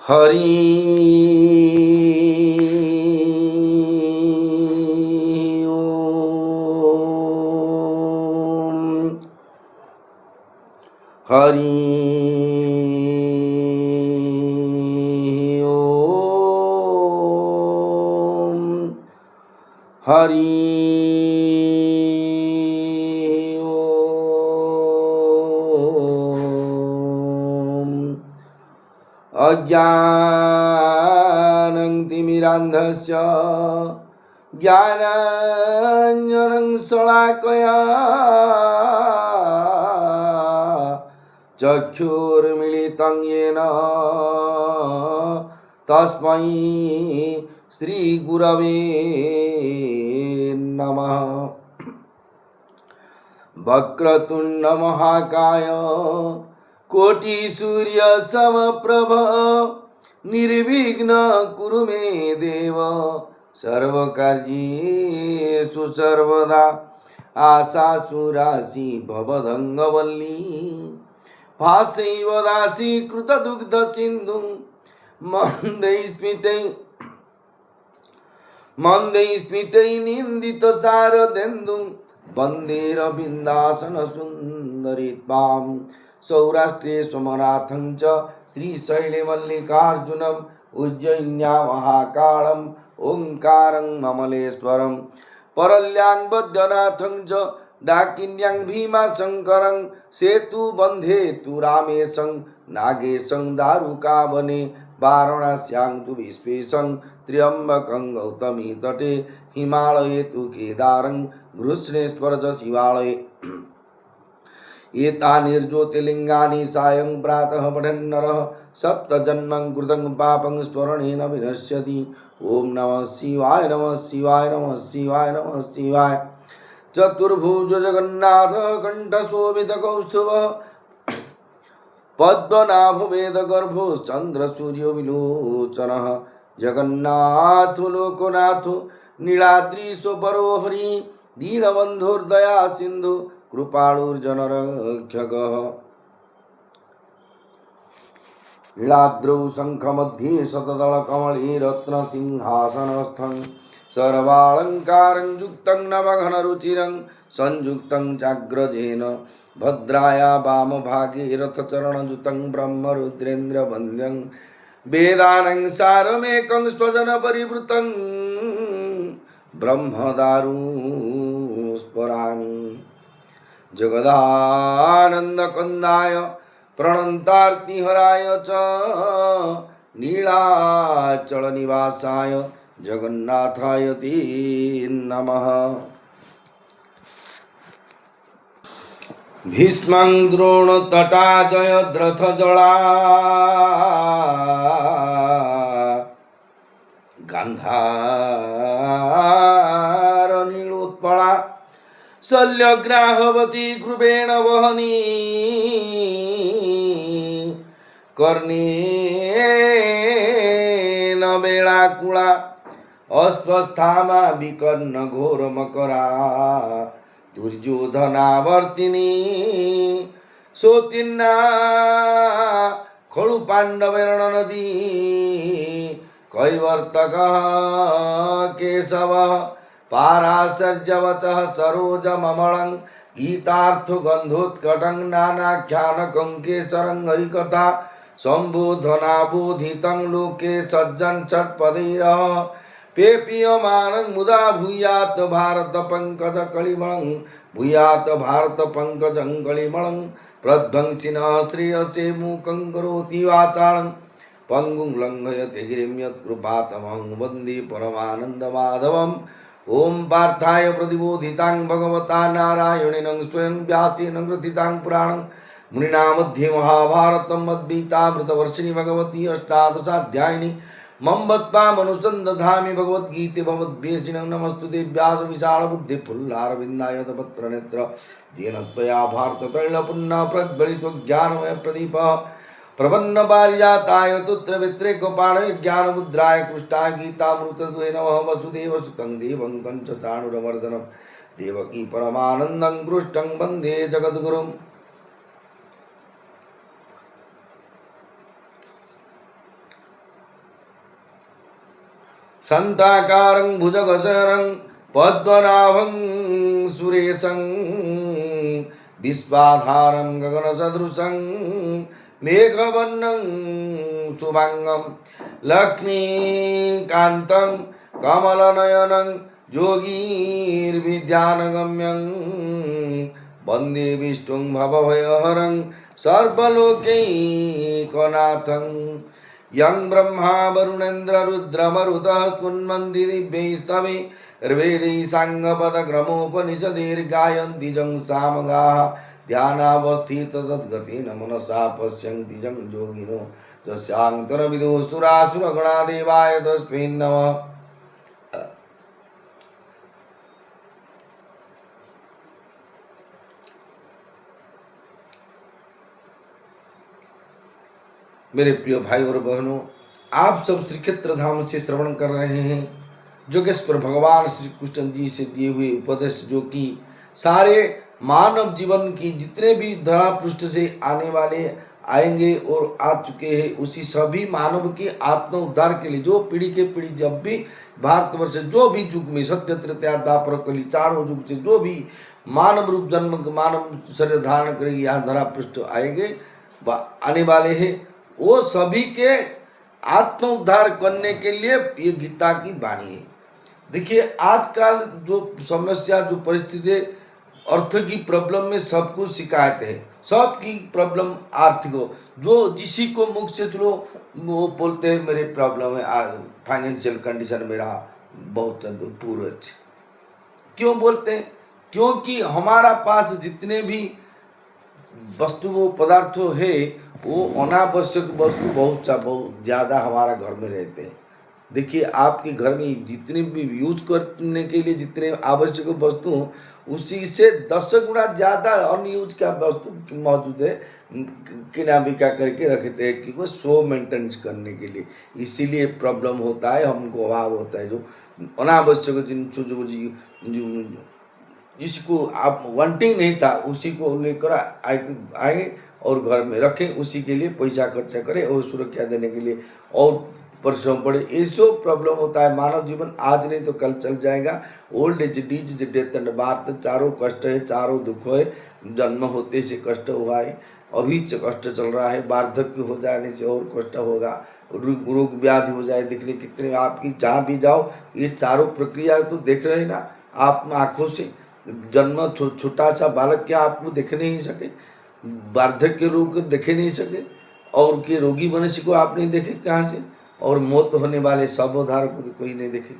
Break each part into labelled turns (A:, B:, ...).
A: हरि ओम हरि ओम हरि अज्ञानं तिमिरान्धस्य ज्ञानाञ्जनं शलाकया चक्षुर्मिलितं येन तस्मै श्रीगुरवे नमः। वक्रतुण्ड महाकाय कोटि सूर्य समप्रभ निर्विघ्न कुरु मे देव सर्वकार्येषु सर्वदा आशासु राशि भवदङ्गवल्ली भासैव दासी कृतदुग्ध सिन्धुं मन्दै स्मितै निन्दित शारदेन्दुं वन्दे रविन्दासन सुन्दरी त्वां सौराष्ट्रे सोमनाथं च श्रीशैले मल्लिकार्जुनम् उज्जयिन्यां महाकालं ओंकारं ममलेश्वरं परल्यां वैद्यनाथं च डाकिन्यां भीमाशङ्करं सेतुबन्धे तु रामेशं नागेशं दारुकावने वाराणस्यां तु विश्वेशं त्र्यम्बकं गौतमी तटे हिमालये तु केदारं घृष्णेश्वर च शिवालये एतानि ज्योतिर्लिङ्गानि सायं प्रातः पठन्नरः सप्तजन्मं कृतं पापं स्मरणेन विनश्यति। ओम नमः शिवाय नमः शिवाय नमः शिवाय नमः शिवाय। चतुर्भुज जगन्नाथ कंठशोभित कौस्तुभ पद्मनाभ वेदगर्भो चंद्र सूर्य विलोचनः जगन्नाथ लोकनाथ नीलाद्रीशो परो हरि दीनबन्धुर्दया सिन्धु कृपालुर्जनरक्षकः। नीलाद्रौ शङ्खमध्ये शतदलकमले रत्नसिंहासनस्थं सर्वालङ्कारं युक्तं नवघनरुचिरं संयुक्तं चाग्रजेन भद्राया वामभागे रथचरणयुतं ब्रह्मरुद्रेन्द्रवन्द्यं वेदानं सारमेकं स्वजनपरिवृतं ब्रह्मदारुं स्मरामि। जगदानन्दकन्दाय प्रणन्तार्तिहराय च नीलाचलनिवासाय जगन्नाथाय ते नमः। भीष्मं द्रोणतटा जयद्रथजला गान्धार नीलोत्पला शल्यग्राहवती कृपेण वहनी कर्णेन वेलाकुला अस्वस्थामा विकर्ण घोरमकरा दुर्योधनावर्तिनी सोतिन्ना खलु पाण्डवेरण नदी कैवर्तकः केशवः पाराशर्यवचः सरोजममलं गीतार्थगन्धोत्कटं नानाख्यानकं केसरं हरिकथा सम्बोधनाबोधितं लोके सज्जन षट्पदैरः पेपीयमानं मुदा भूयात् भारत पंकज कलिमलं भूयात् भारत पंकजं कलिमलं प्रध्वंसिनः श्रेयसे मूकं करोति वाचालं पंगुं लंघयते गिरिं यत्कृपातमहं वन्दे परमानन्दमाधवम्। ओम पार्थाय प्रतिबोधितां भगवता नारायणेन स्वयं व्यासेन ग्रथितां पुराणं मुनिना मध्ये महाभारतं मद्गीतामृतवर्षिणी भगवती अष्टादशाध्यायिनी मम्बत्पामनुसन्दधामि भगवद्गीते भवद्वेषिणं नमस्तुते व्यास विशालबुद्धे फुल्लारविन्दाय तपत्रनेत्र येन त्वया भारततैलपुन्ना प्रज्वलितो ज्ञानमय प्रदीपः प्रपन्न पारिजाताय तुत्र वित्रेकपाणय ज्ञानमुद्राय कृष्णाय गीतामृतद्वये नमः। वसुदेवसुतं देवं कंसचाणूरमर्दनं देवकी परमानन्दं कृष्णं वन्दे जगद्गुरुम्। शान्ताकारं भुजगशयनं पद्मनाभं सुरेशं विश्वाधारं गगनसदृशं मेघवर्णं शुभांगं लक्ष्मीकान्तं कमलनयनं योगीर्विद्यानगम्यं वन्दे विष्णुं भवभयहरं सर्वलोकैकनाथं यं ब्रह्मा वरुणेन्द्र रुद्रमरुतः स्तुन्वन्ति दिव्यैस्तवे ऋग्वेदै साङ्गपदक्रमोपनिषदैर्गायन्ति जं सामगाः ध्यानावस्थिततद्गतेन मनसा पश्यन्ति जं योगिनो तस्यान्तरविदो सुरासुरगणा देवाय तस्मै नमः। मेरे प्रिय भाई और बहनों, आप सब श्री क्षेत्र धाम से श्रवण कर रहे हैं जोगेश्वर भगवान श्री कृष्ण जी से दिए हुए उपदेश, जो कि सारे मानव जीवन की जितने भी धरा पृष्ठ से आने वाले आएंगे और आ चुके हैं, उसी सभी मानव के आत्म उद्धार के लिए जो पीढ़ी के पीढ़ी जब भी भारतवर्ष जो भी युग में सत्य त्रेता द्वापर कली चारों युग से जो भी मानव रूप जन्म मानव शरीर धारण करेगी यहाँ धरा पृष्ठ आएंगे आने वाले हैं, वो सभी के आत्म उद्धार करने के लिए ये गीता की वाणी है। देखिए आजकल जो समस्या जो परिस्थिति अर्थ की प्रॉब्लम में सब कुछ शिकायत है, सबकी प्रॉब्लम आर्थिक हो, जो जिसी को मुख से चलो वो बोलते हैं मेरे प्रॉब्लम है, आज फाइनेंशियल कंडीशन मेरा बहुत पूरा अच्छे। क्यों बोलते हैं? क्योंकि हमारा पास जितने भी वस्तु पदार्थों है वो अनावश्यक वस्तु बहुत ज़्यादा हमारा घर में रहते हैं। देखिए आपके घर में जितने भी यूज करने के लिए जितने आवश्यक वस्तु हो उसी से 10 गुना ज़्यादा अनयूज का वस्तु मौजूद है, किना बिका करके रखते हैं कि वो शो मेंटेनेंस करने के लिए। इसीलिए प्रॉब्लम होता है, हमको अभाव होता है। जो अनावश्यक जिन जिसको आप वांटिंग नहीं था उसी को लेकर आए और घर में रखें, उसी के लिए पैसा खर्चा करें और सुरक्षा देने के लिए और परिश्रम पड़े। ये जो प्रॉब्लम होता है, मानव जीवन आज नहीं तो कल चल जाएगा। Old age disease death and birth, चारों कष्ट है, चारों दुख है। जन्म होते से कष्ट हुआ है, अभी से कष्ट चल रहा है, वार्धक्य हो जाने से और कष्ट होगा, रोग व्याधि हो जाए। देखने कितने आपकी जहाँ भी जाओ ये चारों प्रक्रिया तो देख रहे हैं ना आप आँखों से। जन्म छोटा सा बालक क्या आपको देख नहीं सके, वार्धक्य रोग देखे नहीं सके, और के रोगी मनुष्य को आप नहीं देखे कहाँ से, और मौत होने वाले सब उधार को तो कोई नहीं देखे।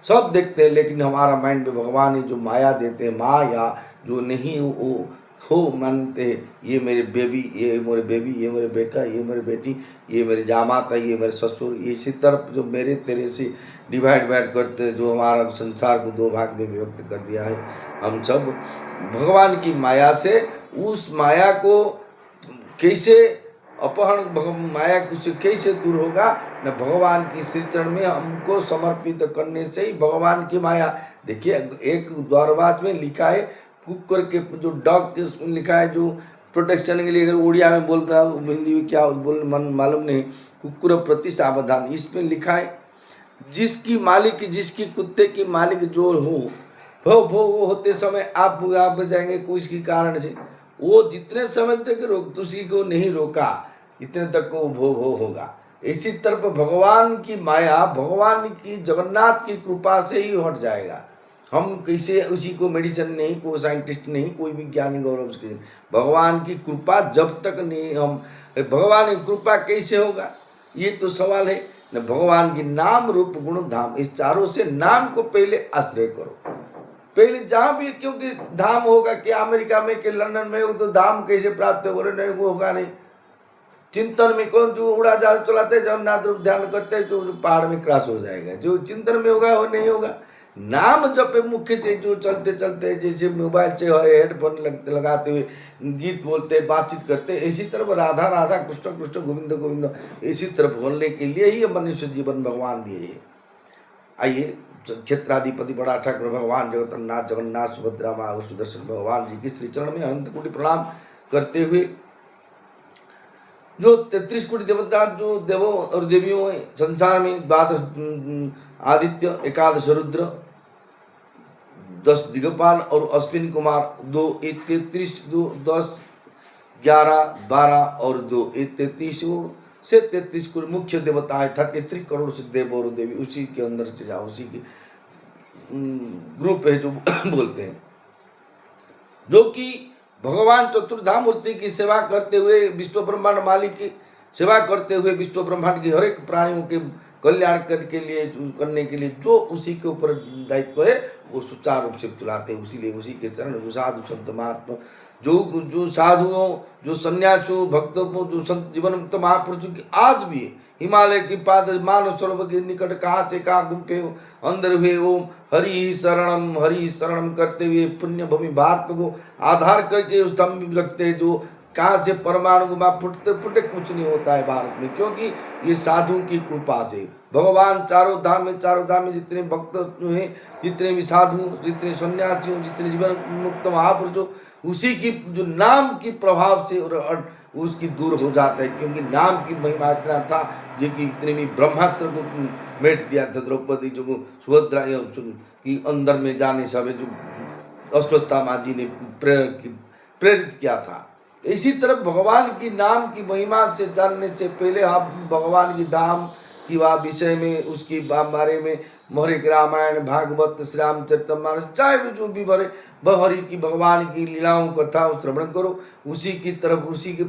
A: सब देखते हैं लेकिन हमारा माइंड में भगवान जो माया देते हैं, माया जो नहीं वो हो मानते हैं, ये मेरे बेबी, ये मेरे बेबी, ये मेरे बेटा, ये मेरे बेटी, ये मेरे जामाता, ये मेरे ससुर, ये इसी तरफ जो मेरे तेरे से डिवाइड करते हैं, जो हमारा संसार को 2 भाग में विभक्त कर दिया है। हम सब भगवान की माया से उस माया को कैसे अपहरण, माया कुछ कैसे दूर होगा न भगवान की श्री चरण में हमको समर्पित करने से ही भगवान की माया। देखिए एक द्वारवाच में लिखा है, कुकर के जो डॉग के लिखा है जो प्रोटेक्शन के लिए, अगर उड़िया में बोलता है हिंदी में क्या बोल मालूम नहीं, कुकुर प्रति सावधान, इसमें लिखा है जिसकी मालिक, जिसकी कुत्ते की मालिक जो हो भो होते समय आप जाएंगे कुछ के कारण से, वो जितने समय तक रोक उसी को नहीं रोका इतने तक को भो होगा। इसी तरह भगवान की माया, भगवान की जगन्नाथ की कृपा से ही हट जाएगा। हम कैसे उसी को मेडिसिन नहीं, कोई साइंटिस्ट नहीं, कोई विज्ञानी गौरव के, भगवान की कृपा जब तक नहीं हम, भगवान की कृपा कैसे होगा ये तो सवाल है न। भगवान की नाम रूप गुण धाम, इस चारों से नाम को पहले आश्रय करो, पहले जहाँ भी, क्योंकि धाम होगा कि अमेरिका में कि लंदन में, वो तो धाम कैसे प्राप्त हो, बोले नहीं वो होगा नहीं। चिंतन में कौन जो उड़ा जहाज चलाते जगन्नाथ रूप ध्यान करते जो पहाड़ में क्रॉस हो जाएगा, जो चिंतन में होगा वो नहीं होगा। नाम जप मुख्य से जो चलते चलते जैसे मोबाइल से हेडफोन लगाते हुए गीत बोलते बातचीत करते, इसी तरफ राधा राधा कृष्ण कृष्ण गोविंद गोविंद इसी तरफ बोलने के लिए ही मनुष्य जीवन भगवान दिए है। आइए क्षेत्राधिपति बड़ा ठाकुर भगवान जगन्नाथ जगन्नाथ सुभद्रा माँ सुदर्शन भगवान जी की श्री चरण में अनंत कोटि प्रणाम करते हुए जो 33 कोटि देवता, जो देवों और देवियों हैं संसार में, 12 आदित्य, 11 रुद्र, 10 दिगपाल और अश्विन कुमार, 2 33, 2 10 11 12 और 2 33 से 33 कोटि मुख्य देवता है। 33 करोड़ से देव और देवी उसी के अंदर से जाओ, उसी के ग्रुप है जो बोलते हैं, जो कि भगवान चतुर्धा मूर्ति की सेवा करते हुए, विश्व ब्रह्मांड मालिक की सेवा करते हुए, विश्व ब्रह्मांड की हर एक प्राणियों के कल्याण करने के लिए जो उसी के ऊपर दायित्व है वो सुचारू रूप से चलाते हैं। इसीलिए उसी के चरण जो साधु संत महात्मा, जो साधुओं, जो सन्यासियों, भक्तों, जो संत जीवन मुक्त महापुरुषों की आज भी हिमालय की पाद मानव सरोवर के निकट कहाँ से कहाँ गुम्फे अंदर हुए ओम हरि शरणम करते हुए पुण्य भूमि भारत को आधार करके उस दम में लगते हैं, जो कहाँ से परमाणु गुमा फुटते फुटे कुछ नहीं होता है भारत में, क्योंकि ये साधुओं की कृपा से भगवान चारों धाम में जितने भक्त हैं, जितने भी साधु, जितने सन्यासी, जितने जीवन मुक्त महापुरुषों, उसी की जो नाम की प्रभाव से और उसकी दूर हो जाता है, क्योंकि नाम की महिमा इतना था जो कि इतने भी ब्रह्मास्त्र को मेट दिया था द्रौपदी जो सुभद्रा की अंदर में जाने सब जो अश्वत्थामा जी ने प्रेरित किया था। इसी तरह भगवान की नाम की महिमा से जानने से पहले हम भगवान की धाम की विषय में, उसकी बारे में मोहरे रामायण, भागवत, श्री रामचरितमानस, चाहे भी जो भी बड़े हरि की भगवान की लीलाओं कथा श्रवण करो, उसी की तरफ, उसी के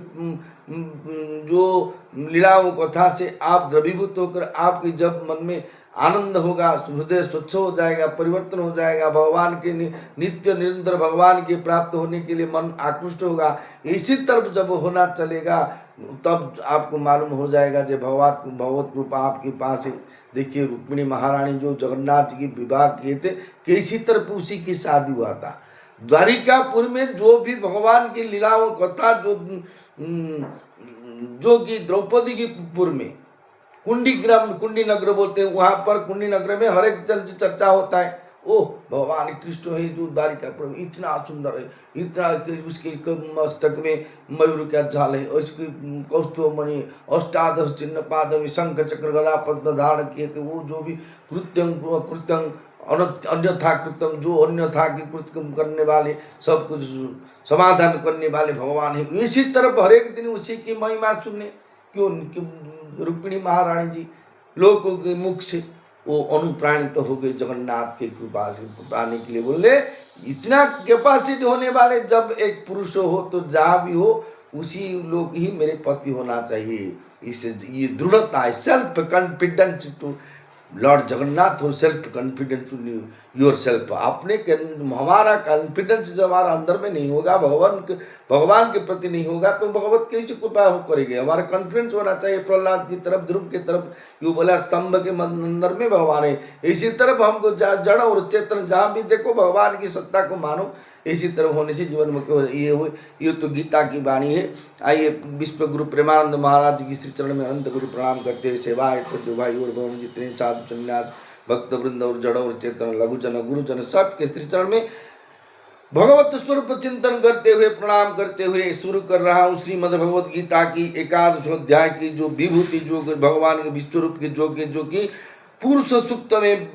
A: जो लीलाओं कथा से आप द्रवीभूत होकर आपके जब मन में आनंद होगा, हृदय स्वच्छ हो जाएगा, परिवर्तन हो जाएगा, भगवान के नित्य निरंतर भगवान के प्राप्त होने के लिए मन आकृष्ट होगा। इसी तरफ जब होना चलेगा तब आपको मालूम हो जाएगा जो भगवत कृपा आपके पास है। देखिए रुक्मिणी महारानी जो जगन्नाथ जी की विवाह किए थे, किसी तरफ उसी की शादी हुआ था। द्वारिकापुर में जो भी भगवान की लीलाओं कथा जो कि द्रौपदी की पुर में कुंडी नगर बोलते हैं, वहाँ पर कुंडी नगर में हर एक चर्चा होता है। ओह भगवान कृष्ण है जो द्वारिकापुर में इतना सुंदर है, इतना उसके मस्तक में मयूर का झाल है, उसकी कौस्तुभमणि अष्टादश चिन्ह पाद में शंख चक्र गदा पद्म धारण किए थे। वो जो भी कृत्यं अन्यथा कृत्यम, जो अन्यथा की कृत्य करने वाले, सब कुछ समाधान करने वाले भगवान है। इसी तरफ हर एक दिन उसी की महिमा सुनने क्यों रुक्मिणी महारानी जी लोगों के मुख से वो अनुप्राणित तो हो गए जगन्नाथ के कृपा से पाने के लिए। बोले इतना कैपेसिटी होने वाले जब एक पुरुष हो तो जहाँ भी हो उसी लोग ही मेरे पति होना चाहिए। इसे ये दृढ़ता है, self confidence to lord Jagannath हो, सेल्फ कॉन्फिडेंस योर सेल्फ। अपने हमारा कॉन्फिडेंस जब हमारा अंदर में नहीं होगा, भगवान के प्रति नहीं होगा, तो भगवत कैसे कृपा करेंगे। हमारा कॉन्फिडेंस होना चाहिए प्रहलाद की तरफ, ध्रुव की तरफ, यू बोला स्तंभ के अंदर में भगवान है। इसी तरफ हमको जड़ और चेतन जहाँ भी देखो भगवान की सत्ता को मानो। इसी तरह होने से जीवन मुक्त हो। ये तो गीता की वाणी है। आइए विश्व गुरु प्रेमानंद महाराज की श्री चरण में अनंत गुरु प्रणाम करते हुए सेवा है तो जो भाई और बहन जितने साधु संन्यास भक्त वृंद और जड़ और चेतन लघुजन गुरुजन सबके श्री चरण में भगवत स्वरूप चिंतन करते हुए प्रणाम करते हुए शुरू कर रहा हूँ श्रीमद् भगवत गीता की 11वें अध्याय की जो विभूति, जो भगवान के विश्वरूप की जो कि पुरुष सूक्त में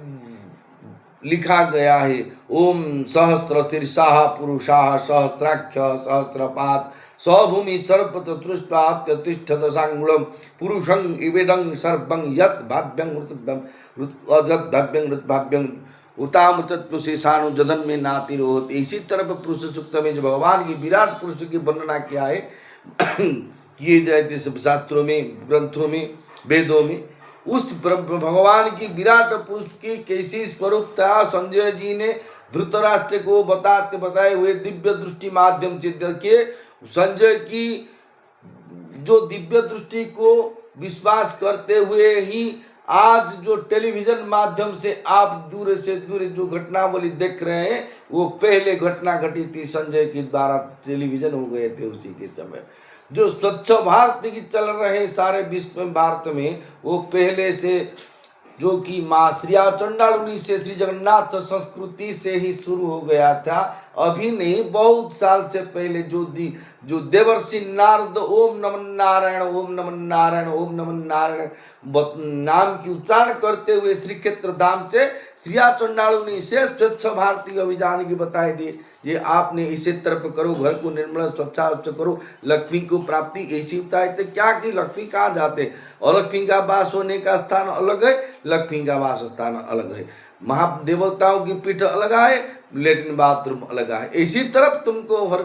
A: लिखा गया है। ओम सहस्र शीर्षाः पुरुषाः सहस्राख्य सहस्रपाद सभूमि सर्वतृष्टात्यतिष्ठत सांगुणम पुरुषं इवेदं सर्वं यत् भाव्यं भाव्यं उतामृतत्व शेषाणु जधन में नातिरोहत। इसी तरह पुरुष सूक्त में जो भगवान की विराट पुरुष की वर्णना किया है किए जाए थे सब शास्त्रों में, ग्रंथों में, वेदों में। उस भगवान की विराट पुरुष की कैसी स्वरूपता संजय जी ने धृतराष्ट्र को बताए हुए दिव्य दृष्टि माध्यम से देखिए। संजय की जो दिव्य दृष्टि को विश्वास करते हुए ही आज जो टेलीविजन माध्यम से आप दूर से दूर जो घटनावली देख रहे हैं वो पहले घटना घटी थी संजय के द्वारा टेलीविजन हो गए थे उसी के समय। जो स्वच्छ भारत की चल रहे सारे विश्व में भारत में वो पहले से जो कि माँ श्रिया चंडालुनी से श्री जगन्नाथ संस्कृति से ही शुरू हो गया था। अभी नहीं, बहुत साल से पहले जो देवर्षि नारद ओम नमः नारायण ओम नमः नारायण ओम नमः नारायण नाम की उच्चारण करते हुए श्री क्षेत्र धाम से श्रिया चंडालुनी से स्वच्छ भारती अभियान की बताई दी। ये आपने इसे तरफ करो, घर को निर्मल स्वच्छ करो, लक्ष्मी को प्राप्ति ऐसी बताए थे। क्या कि लक्ष्मी कहाँ जाते, और लक्ष्मी का वास होने का स्थान अलग है, लक्ष्मी का वास स्थान अलग है, महादेवताओं की पीठ अलग है, लेट्रिन बाथरूम अलग है। इसी तरफ तुमको हर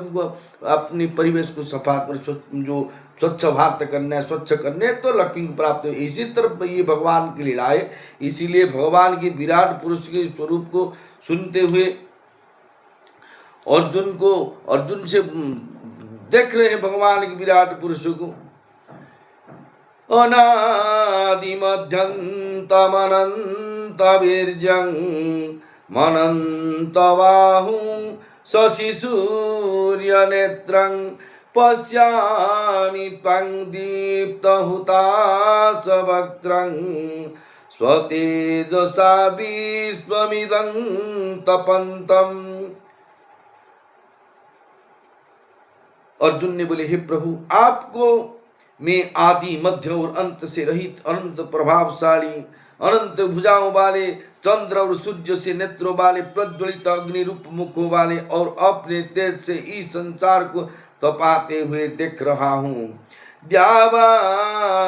A: अपनी परिवेश को सफा कर जो स्वच्छ भारत करना है, स्वच्छ करने तो लक्ष्मी को प्राप्त हो। इसी तरफ ये भगवान की लीला है। इसीलिए भगवान की विराट पुरुष के स्वरूप को सुनते हुए अर्जुन से देख रहे हैं भगवान के विराट पुरुष को। अनादि मध्यन्तमनन्त वीर्यं मनन्त बाहुं शशि सूर्य नेत्रं पश्यामि त्वं दीप्तहुताशवक्त्रं स्वतेजसा विश्वमिदं तपन्तम्। अर्जुन ने बोले, हे प्रभु, आपको मैं आदि मध्य और अंत से रहित अनंत प्रभावशाली अनंत भुजाओं वाले चंद्र और सूर्य से नेत्रों वाले प्रज्वलित अग्नि रूप मुखों वाले और अपने तेज से इस संसार को तपाते हुए देख रहा हूँ। द्यावा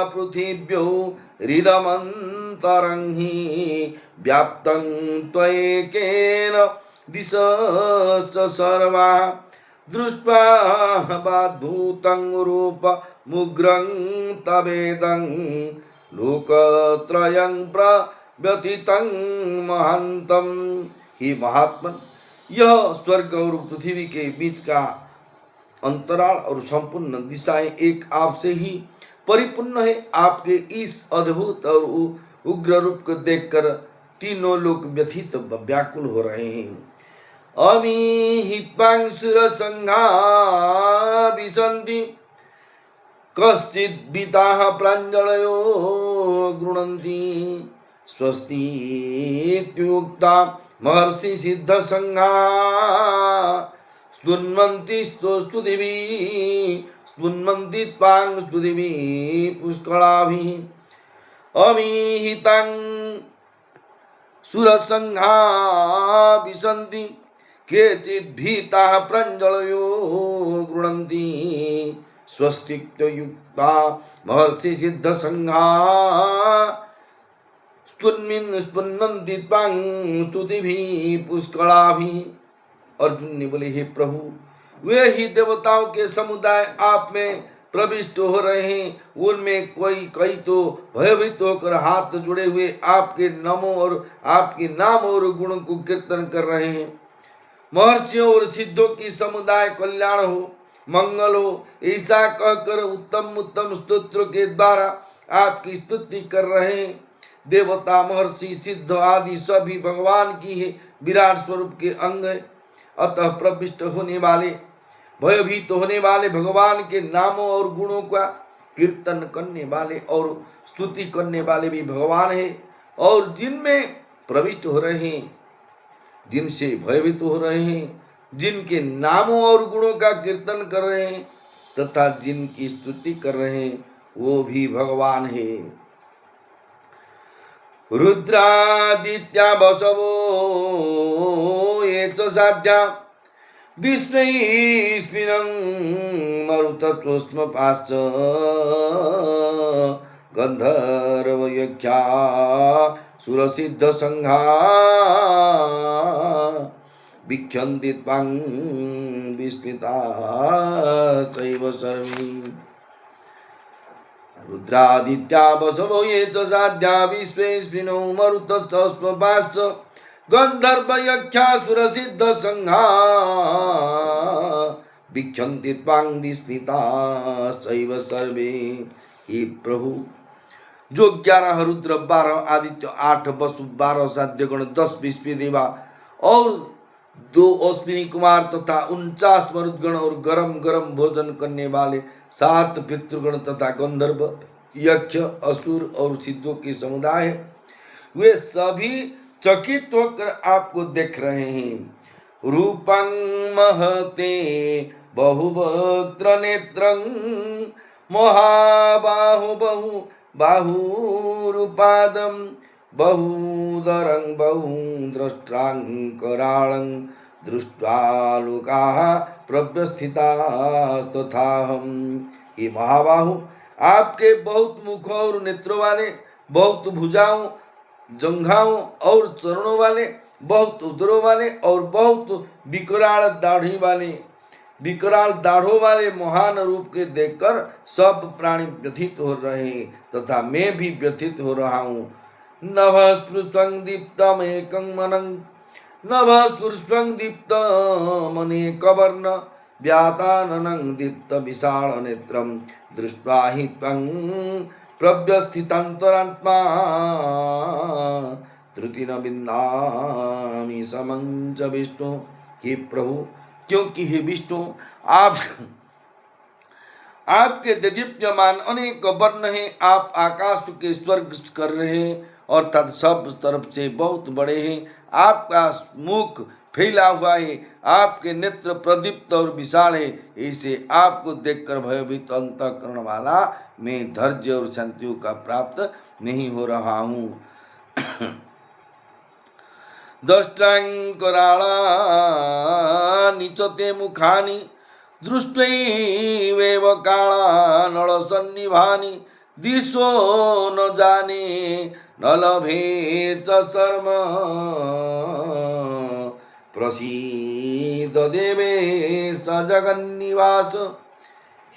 A: पृथिव्यो हृदमन्तरं हि व्याप्तं त्वयेकेन दिशश्च सर्वाः दृष्ट्वा बाधूतं रूपमुग्रं तवेदं लोकत्रयं प्रव्यथितं महान्तं। हे महात्मन, यह स्वर्ग और पृथ्वी के बीच का अंतराल और संपूर्ण दिशाएं एक आपसे ही परिपूर्ण है। आपके इस अद्भुत और उग्र रूप को देखकर तीनों लोग व्यथित व्याकुल हो रहे हैं। अमीहित्वांसुरसंघा विशन्ति कश्चिद्भीताः प्राञ्जलयो गृह्णन्ति स्वस्तीत्युक्ता महर्षि सिद्धसंघा स्तुन्वन्ति स्तुन्वन्ति त्वां स्तुतिभिः पुष्कलाभिः। अमीहितां सुरसंघा विशन्ति केचिद्भीताः प्राञ्जलयो गृह्णन्ति स्वस्तित्युक्ता महर्षि सिद्धसंघा स्तुन्वन्ति त्वां स्तुतिभिः पुष्कलाभिः। अर्जुन ने बोले, हे प्रभु, वे ही देवताओं के समुदाय आप में प्रविष्ट हो रहे हैं। उनमें कई तो भयभीत होकर हाथ जुड़े हुए आपके नाम और गुणों को कीर्तन कर रहे हैं। महर्षियों और सिद्धों की समुदाय कल्याण हो, मंगल हो, ऐसा कहकर उत्तम स्तोत्र के द्वारा आपकी स्तुति कर रहे हैं। देवता, महर्षि, सिद्ध आदि सभी भगवान की है विराट स्वरूप के अंग है। अतः प्रविष्ट होने वाले, भयभीत होने वाले भगवान के नामों और गुणों का कीर्तन करने वाले और स्तुति करने वाले भी भगवान है। और जिनमें प्रविष्ट हो रहे हैं, जिनसे भयभीत हो रहे हैं, जिनके नामों और गुणों का कीर्तन कर रहे हैं तथा जिनकी स्तुति कर रहे हैं, वो भी भगवान है। रुद्रादित्या वसवो ये च साध्या विश्वैस्मिनं मरुतत्वस्मपाश्च गन्धर्वयक्षा सुरसिद्धसंघा वीक्षन्ति त्वां विस्मिताश्चैव सर्वे। रुद्रादित्या वसवो ये च साध्या विश्वेस्मिनो मरुतस्मपाश्च गन्धर्वयक्षासुरसिद्धसंघा वीक्षन्ति त्वां विस्मिताश्चैव सर्वे। हे प्रभु, जो 11 रुद्र, 12 आदित्य, 8 वसु, 12 साध्यगण, 10 विश्व देवा और 2 अश्विनी कुमार तथा 49 मरुदगण और गरम गरम भोजन करने वाले 7 पितृगण तथा गंधर्व, यक्ष, असुर और सिद्धों के समुदाय वे सभी चकित होकर आपको देख रहे हैं। रूपं महते बहुवक्त्र नेत्रं महाबाहु बहु बाहुरूपादं बहुदरं बहुद्रष्ट्रां कराळं दृष्ट्वा लोकाः प्रव्यस्थितास्तथाहम्। ये महाबाहु, आपके बहुत मुख और नेत्रों वाले, बहुत भुजाओं, जंघाओं और चरणों वाले, बहुत उदरों वाले और बहुत विकराल दाढ़ों वाले महान रूप के देखकर सब प्राणी व्यथित हो रहे हैं तथा मैं भी व्यथित हो रहा हूँ। नभस्पृशं दीप्तमेकं मनं नभस्पृशं दीप्तमनेकवर्ण व्याताननं दीप्तविशालनेत्रं दृष्ट्वा हि त्वं प्रव्यस्थितान्तरात्मा त्रुटि न विन्दामि समं च विष्णु। हे प्रभु, क्योंकि हे विष्णु, आपके दीप्यमान अनेक वर्ण हैं। आप आकाश के स्वर्ग कर रहे हैं अर्थात सब तरफ से बहुत बड़े हैं। आपका मुख फैला हुआ है, आपके नेत्र प्रदीप्त और विशाल है। इसे आपको देखकर भयभीत अंतःकरण वाला मैं धैर्य और शांतियों का प्राप्त नहीं हो रहा हूँ। दष्ट्रां कराळानि च ते मुखानि दृष्ट्वैव काळानलसन्निभानि दिशो न जाने न लभे च शर्म प्रसीद देवेश जगन्निवास।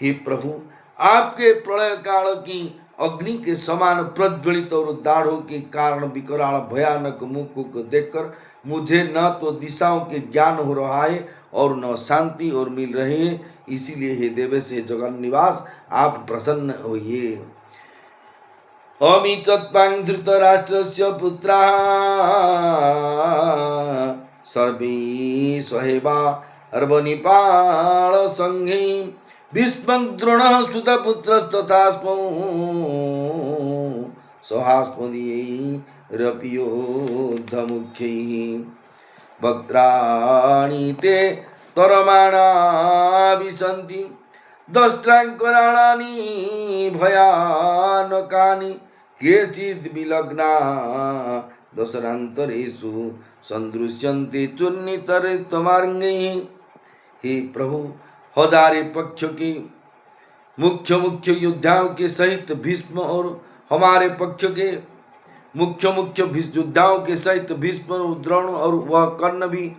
A: हे प्रभु, आपके प्रलय काल की अग्नि के समान प्रज्वलित और दाढ़ों के कारण विकराल भयानक मुख को देखकर मुझे न तो दिशाओं के ज्ञान हो रहा है और न शांति और मिल रही है। इसीलिए हे देवेश, हे जगन्निवास, आप प्रसन्न होइए। अमी चत्वां धृतराष्ट्रस्य पुत्राः सर्वे स्वहेवा अर्वनिपाल संघे भीष्मं द्रोणः सुतपुत्रस्तथास्मौ सहास्मदीयैरपि योद्धमुख्यैः वक्त्राणि ते तरमाणा विशन्ति दष्ट्रां कराळानि भयानकानि केचिद् विलग्ना दशरान्तरेषु सन्दृश्यन्ते चूर्णितरत्वमार्गैः। हे प्रभु, हजारे पक्ष के मुख्य योद्धाओं के सहित भीष्म और हमारे पक्ष के मुख्य योद्धाओं के सहित भीष्म और द्रोण और वह कर्ण भी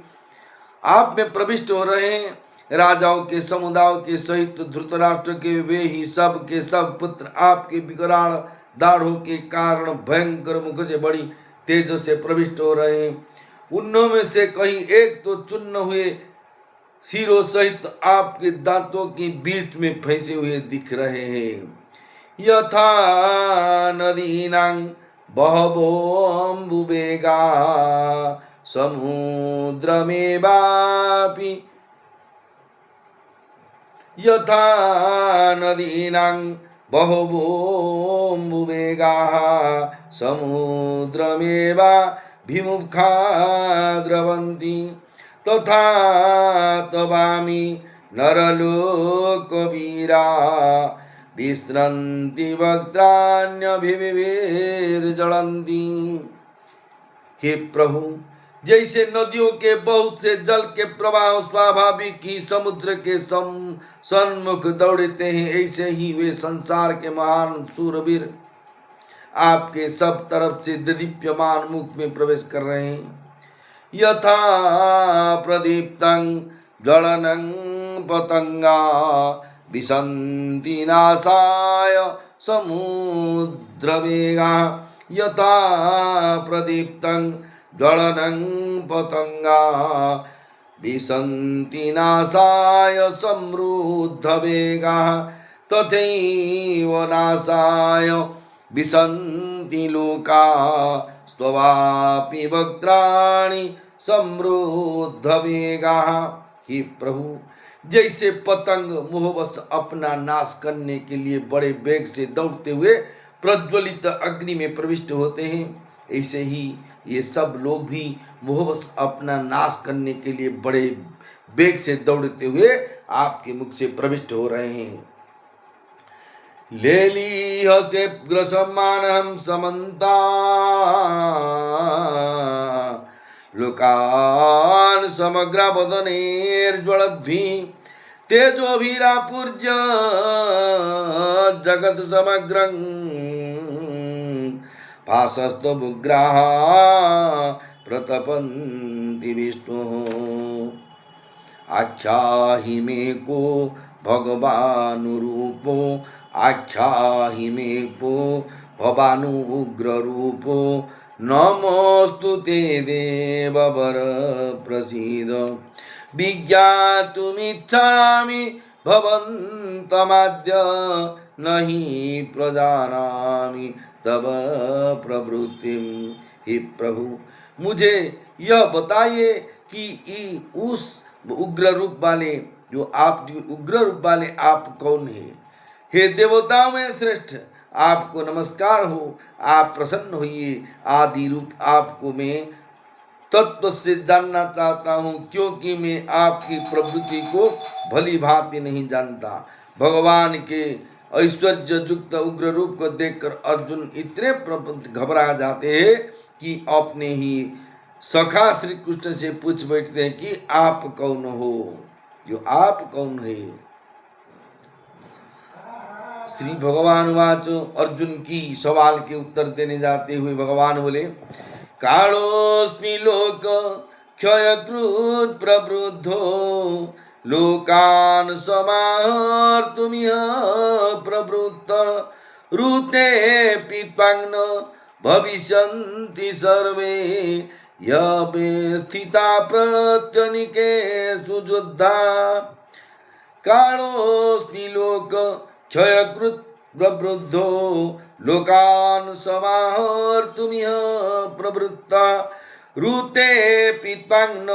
A: आप में प्रविष्ट हो रहे हैं। राजाओं के समुदायों के सहित धृतराष्ट्र के वे ही सब के सब पुत्र आपके विकराल दाढ़ों के कारण भयंकर मुख से बड़ी तेज से प्रविष्ट हो रहे हैं। उनमें से कहीं एक तो चूर्ण हुए सिरों सहित आपके दांतों के बीच में फंसे हुए दिख रहे हैं। यथा नदीनां बहवोऽम्बुवेगा समुद्रमेवापि यथा नदीनां बहवोऽम्बुवेगाः समुद्रमेवा विमुखा द्रवन्ति तथा तवामि नरलोकवीरा विस्रन्ति वक्त्राण्यभिविर्ज्वलन्ति। हे प्रभु, जैसे नदियों के बहुत से जल के प्रवाह स्वाभाविक ही समुद्र के सन्मुख दौड़ते हैं, ऐसे ही वे संसार के महान शूरवीर आपके सब तरफ से दीप्यमान मुख में प्रवेश कर रहे हैं। यथा प्रदीप्तं ज्वलनं पतंगा विशन्ति नाशाय समुद्रवेगा यथा प्रदीप्तं ज्वलनं पतंगा विशन्ति नाशाय समृद्धवेगा तथैव नाशाय विशन्ति लोका स्ववापि वक्त्राणि समृद्धवेगा। हे प्रभु, जैसे पतंग मोहवश अपना नाश करने के लिए बड़े वेग से दौड़ते हुए प्रज्वलित अग्नि में प्रविष्ट होते हैं, ऐसे ही ये सब लोग भी मोहवश अपना नाश करने के लिए बड़े वेग से दौड़ते हुए आपके मुख से प्रविष्ट हो रहे हैं। लेलीह से ग्रसमानहं समन्ता लोकान् समग्रवदनेर्ज्वलद्भिः तेजोभिरापूर्य जगत् समग्रं भासस्तमुग्राः प्रतपन्ति विष्णुः। आख्याहि मे को भगवानुरूपो आख्याहि मे को भवानुग्ररूपो नमोस्तु ते देववर प्रसीद। विज्ञातुमिच्छामि भवन्तमाद्य नहि प्रजानामि तव प्रवृत्तिं। हे प्रभु, मुझे यह बताइए कि उस उग्र रूप वाले उग्र रूप वाले आप कौन हैं। हे देवताओं में श्रेष्ठ, आपको नमस्कार हो, आप प्रसन्न होइए। आदि रूप आपको मैं तत्व से जानना चाहता हूँ, क्योंकि मैं आपकी प्रवृत्ति को भली भांति नहीं जानता। भगवान के ऐश्वर्य युक्त उग्र रूप को देखकर अर्जुन इतने घबरा जाते हैं कि अपने ही सखा श्री कृष्ण से पूछ बैठते हैं कि आप कौन हो, जो आप कौन है। श्री भगवान वाच, अर्जुन की सवाल के उत्तर देने जाते हुए भगवान बोले, कालोऽस्मि लोक क्षयकृत् प्रवृद्धो लोकान् समाहर्तुमिह प्रवृत्त ऋते पीत्वाङ्न भविष्यन्ति सर्वे यवे स्थिता प्रत्यनीकेषु युद्धा। कालोऽस्मि लोक क्षयकृत् प्रवृद्धो लोकान् समाहर्तुमिह प्रवृत्ता ऋते पीत्वाङ्न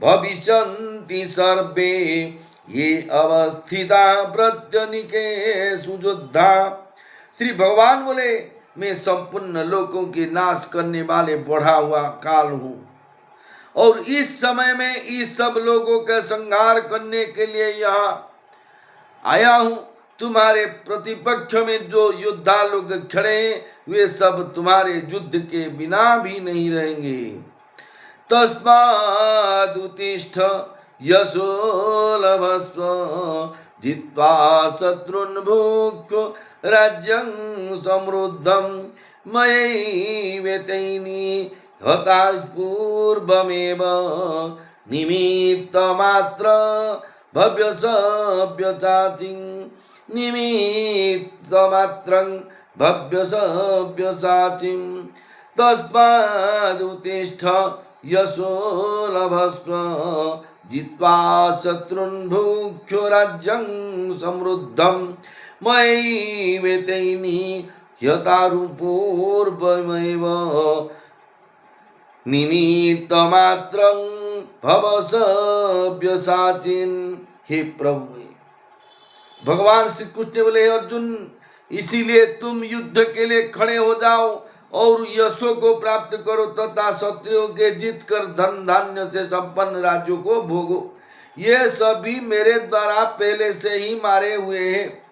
A: भविष्यन्ति सर्वे ये अवस्थिता प्रत्यनीकेषु योद्धा। श्री भगवान बोले, मैं संपूर्ण लोकों के नाश करने वाले बढ़ा हुआ काल हूँ, और इस समय में इस सब लोगों का संहार करने के लिए यहाँ आया हूँ। तुम्हारे प्रतिपक्ष में जो योद्धा लोग खड़े हैं, वे सब तुम्हारे युद्ध के बिना भी नहीं रहेंगे। तस्मादुत्तिष्ठ यशो लभस्व जित्वा शत्रुन् भुक्त्वा राज्यं समृद्धं मयैवेतैनि हताः पूर्वमेव निमित्तमात्र भव्यसव्यसाचिं निमित्तमात्रं भव्यसव्यसाचिं। तस्मादुत्तिष्ठ यशो लभस्व जित्वा शत्रुन् भुक्त्वा राज्यं समृद्धं मयैवेतैनि ह्यतारुपूर्वमेव निमित्तमात्रं भवसव्यसाचिन्। हे प्रभु, भगवान श्री कृष्ण बोले, अर्जुन, इसीलिए तुम युद्ध के लिए खड़े हो जाओ और यशों को प्राप्त करो तथा शत्रुओं के जीत कर धन धान्य से संपन्न राज्यों को भोगो। ये सभी मेरे द्वारा पहले से ही मारे हुए हैं।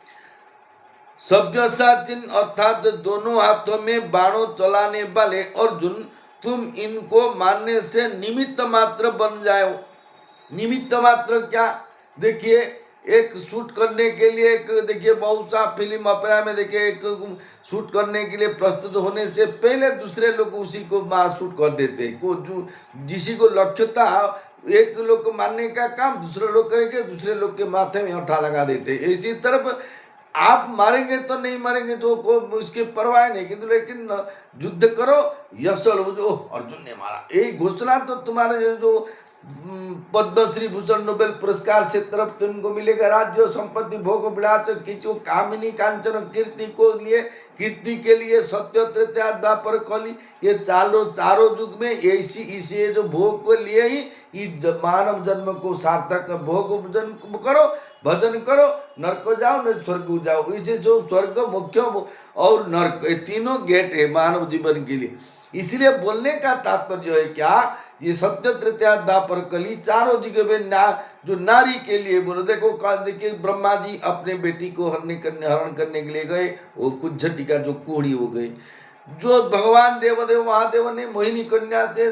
A: सव्यसाचिन अर्थात दोनों हाथों में बाणों चलाने वाले अर्जुन, तुम इनको मारने से निमित्त मात्र बन जाओ। निमित्त मात्र क्या? देखिए, एक शूट करने के लिए देखिए बहुत सा फिल्म ऑपेरा में देखिए एक शूट करने के लिए प्रस्तुत होने से पहले दूसरे लोग उसी को शूट कर देते हैं। को जो जिसी को लक्ष्य था एक लोग को मारने का काम दूसरे लोग करेंगे, दूसरे लोग के माथे में हठा लगा देते। इसी तरफ आप मारेंगे तो नहीं मारेंगे तो को उसकी परवाह नहीं, किंतु लेकिन युद्ध करो, यश जो अर्जुन ने मारा, ये घोषणा तो तुम्हारे जो पद्मश्री भूषण नोबेल पुरस्कार से तरफ तुमको मिलेगा। राज्य संपत्ति भोग विलास किचु कामिनी कांचन कीर्ति के लिए सत्य त्रेता द्वापर कली, ये चारों युग में इसी जो भोग को लिए ही इस मानव जन्म को सार्थक भोग जन्म करो, भजन करो, नरक जाओ न स्वर्ग जाओ। इसे जो स्वर्ग मुख्य और नरक, ये तीनों गेट है मानव जीवन के लिए। इसलिए बोलने का तात्पर्य है क्या, ये सत्य तृतीया द्वापर कली चारों जगह में जो नारी के लिए बोलो। देखो देखिए ब्रह्मा जी अपने बेटी को हरण करने के लिए गए, वो कुछ झटी का जो कोढ़ी हो गई। जो भगवान देवदेव महादेव ने मोहिनी कन्या से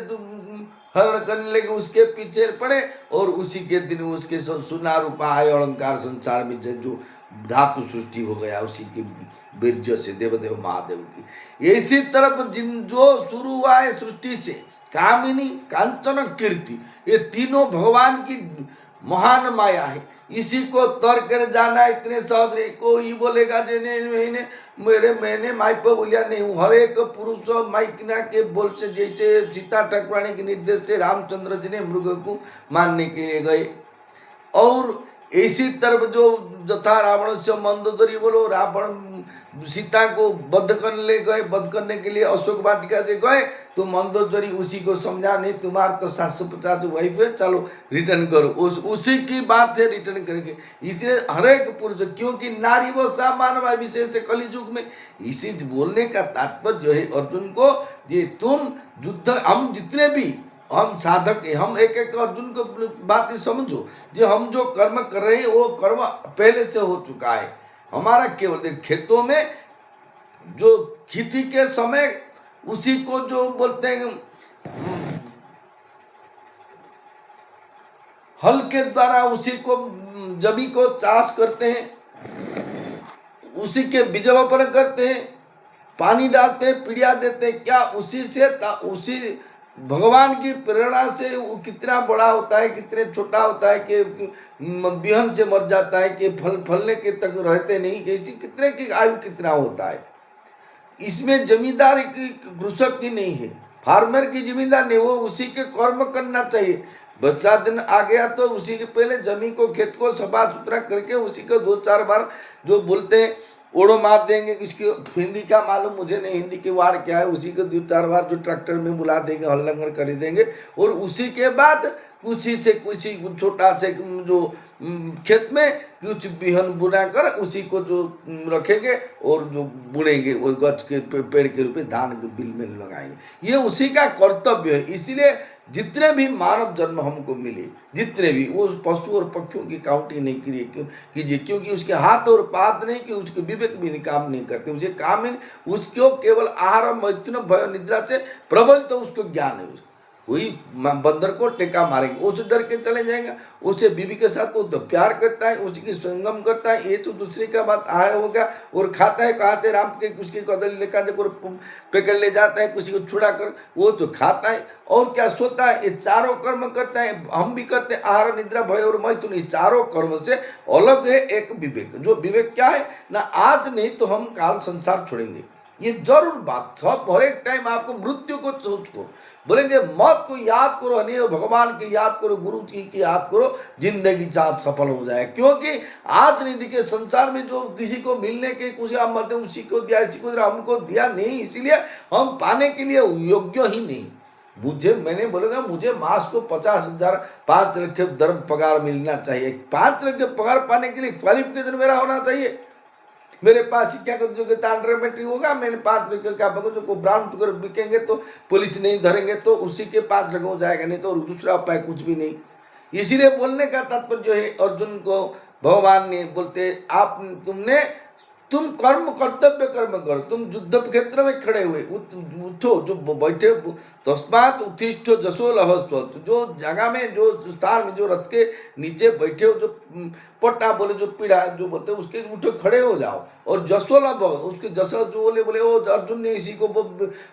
A: हरण करने लगे, उसके पीछे पड़े और उसी के दिन उसके सुना रूपा आय अलंकार संसार में जो धातु सृष्टि हो गया उसी के बीर्ज से देवदेव महादेव की। इसी तरफ जिन जो शुरू हुआ है सृष्टि से कामिनी कांचन कीर्ति, ये तीनों भगवान की महान माया है। इसी को तर कर जाना इतने सहज नहीं। कोई बोलेगा जेने मैंने माई पर बोलिया नहीं हूँ। हर एक पुरुष माइकना के बोल से, जैसे सीता ठाकुरानी के निर्देश से रामचंद्र जी ने मृग को मारने के लिए गए, और इसी तरफ जो जथा रावण से मंदोदरी बोलो, रावण सीता को वध करने ले गए, वध करने के लिए अशोक वाटिका से गए तो मंदोदरी उसी को समझा, नहीं तुम्हारा तो 750 वाइफ है, चलो रिटर्न करो। उसी की बात है, रिटर्न करेंगे। इसलिए हर एक पुरुष, क्योंकि नारी वो सामान्य विशेष है कलि युग में। इसी बोलने का तात्पर्य जो है अर्जुन को, ये तुम युद्ध, हम जितने भी हम साधक है, हम एक एक अर्जुन को बात समझो, जो हम जो कर्म कर रहे हैं वो कर्म पहले से हो चुका है हमारा। केवल देख खेतों में जो खेती के समय उसी को जो बोलते हैं हल के द्वारा उसी को जमीन को चाष करते हैं, उसी के बीजारोपण करते हैं, पानी डालते हैं, पीड़िया देते हैं। क्या उसी से उसी भगवान की प्रेरणा से वो कितना बड़ा होता है, कितने छोटा होता है कि बिहन से मर जाता है, कि फलने के तक रहते नहीं, कैसी कितने की आयु कितना होता है। इसमें जमींदार की कृषक की नहीं है, फार्मर की जिम्मेदार नहीं, वो उसी के कर्म करना चाहिए। बरसा दिन आ गया तो उसी के पहले जमीन को खेत को सफा सुथरा करके उसी को 2-4 बार जो बोलते हैं ओड़ो मार देंगे। इसकी हिंदी का मालूम मुझे नहीं, हिंदी की वार क्या है, उसी को 2-4 बार जो ट्रैक्टर में बुला देंगे, हल लंगर कर देंगे, और उसी के बाद कुछ छोटा से जो खेत में कुछ बिहन बुना कर उसी को जो रखेंगे और जो बुनेंगे वो गच के पेड़ के रूप में धान के बिल में लगाएंगे। ये उसी का कर्तव्य है। इसीलिए जितने भी मानव जन्म हमको मिले, जितने भी, वो पशु और पक्षियों की काउंटिंग नहीं कीजिए, क्योंकि उसके हाथ और पात नहीं, कि उसके विवेक भी काम नहीं करते, उसे काम ही, उसको केवल आहार मैथुन भय निद्रा से प्रबल तो उसको ज्ञान है। कोई बंदर को टेका मारेंगे उसे डर के चले जाएंगे, उसे बीवी के साथ वो तो प्यार करता है, उसी की संगम करता है, ये तो दूसरे का बात आहार हो गया। और खाता है, कहा से राम के उसकी कदल लेकर पकड़ ले जाता है, किसी को छुड़ा कर वो तो खाता है, और क्या सोता है। ये चारों कर्म करता है, हम भी करते हैं, आहार निद्रा भय और मैथुन। ये चारों कर्म से अलग है एक विवेक। जो विवेक क्या है ना, आज नहीं तो हम काल संसार छोड़ेंगे, ये जरूर बात। सब हर एक टाइम आपको मृत्यु को सोच को बोलेंगे, मौत को याद करो, नहीं भगवान की याद करो, गुरु जी की याद करो, जिंदगी साथ सफल हो जाए। क्योंकि आज नहीं दिखे संसार में जो किसी को मिलने के कुछ हम मत उसी को दिया, इसी को दिया, हमको दिया नहीं, इसीलिए हम पाने के लिए योग्य ही नहीं। मैंने बोलेगा मुझे मास को 50,000 5 लाख धर्म पगार मिलना चाहिए। 5 लाख पगार पाने के लिए क्वालिफिकेशन मेरा होना चाहिए। मेरे पास शिक्षा का योग्यता अंडरमेट्रिक होगा, मैंने 5 लाख का जो को ब्राउन शुगर बिकेंगे तो पुलिस नहीं धरेंगे तो उसी के 5 लाख हो जाएगा, नहीं तो दूसरा उपाय कुछ भी नहीं। इसीलिए बोलने का तात्पर्य जो है अर्जुन को भगवान ने बोलते, तुम कर्म कर्तव्य कर्म करो, तुम युद्ध क्षेत्र में खड़े हुए उठो, जो बैठे तस्मात् उत्तिष्ठ जसो लभस्व, जो जगह में जो स्थान में जो रथ के नीचे बैठे हो, जो पट्टा बोले जो पीढ़ा जो बोलते उसके उठो खड़े हो जाओ और जसो लभ, उसके जस जो बोले वो अर्जुन ने इसी को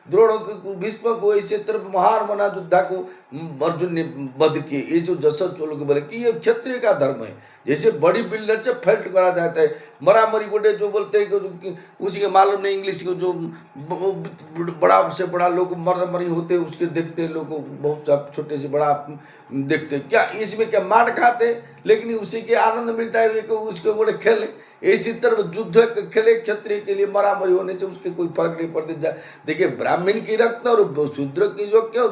A: द्रोण भीष्म को इसी तरफ महान मना योद्धा को अर्जुन ने वध किए। ये जो जस चोल के बोले कि ये क्षत्रिय का धर्म है। जैसे बड़ी बिल्डर से फेल्ट करा जाता है, मरामरी गोटे जो बोलते हैं कि उसी के मालूम नहीं इंग्लिश को, जो बड़ा से बड़ा लोग मरामरी होते हैं उसके देखते हैं लोग, बहुत छोटे से बड़ा देखते क्या, इसमें क्या मार खाते, लेकिन उसी के आनंद मिलता है उसको बोले खेले। इसी तरह युद्ध खेले क्षत्रिय के लिए मरामरी होने से उसके कोई फर्क नहीं पड़ता। देखिए ब्राह्मण की रक्त और शूद्र की जो क्या,